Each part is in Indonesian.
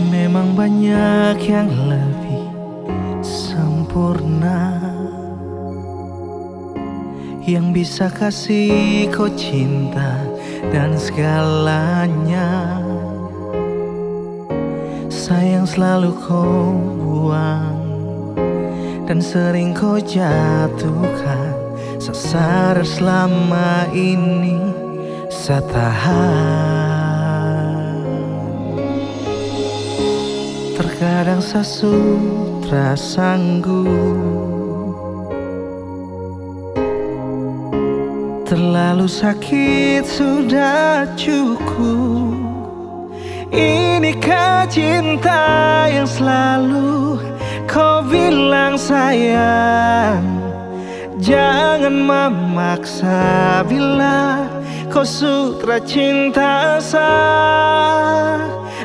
Memang banyak yang lebih sempurna, yang bisa kasih kau cinta dan segalanya. Sayang selalu kau buang dan sering kau jatuhkan. Sadar selama ini saya tahan. Terkadang saya sudah sanggup, terlalu sakit sudah cukup. Inikah cinta yang selalu kau bilang sayang? Jangan memaksa bila kau sutra cinta sah.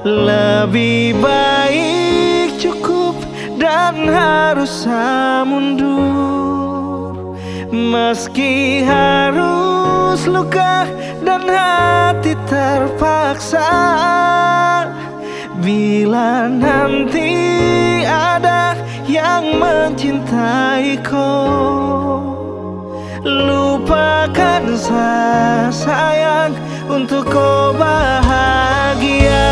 Lebih baik cukup dan harus mundur, meski harus luka dan hati terpaksa. Bila nanti ada yang mencintai kau, lupakan saya sayang untuk kau bahagia.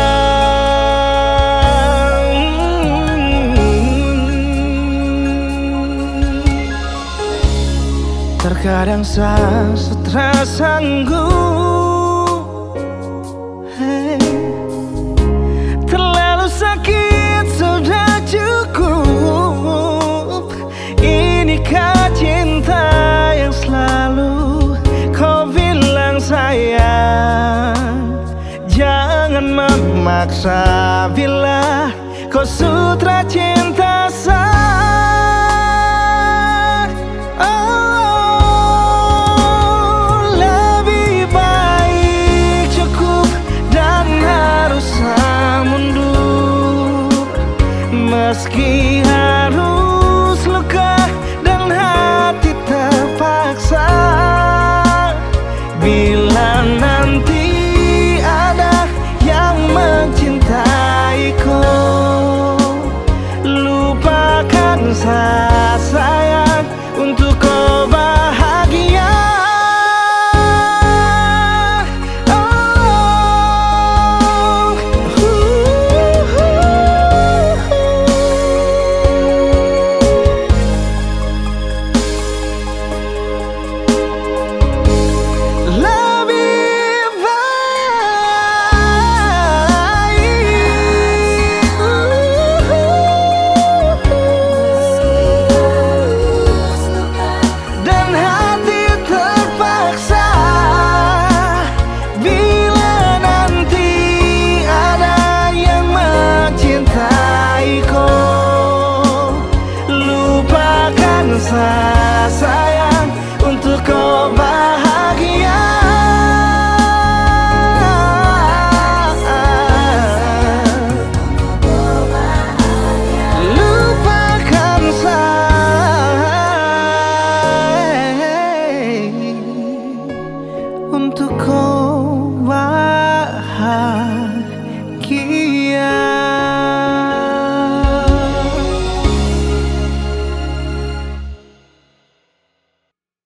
Terkadang saya sudah sanggup, terlalu sakit sudah cukup. Inikah cinta yang selalu kau bilang sayang? Jangan memaksa bila kau sutra cinta sah. Lebih baik cukup dan harus mundur, meski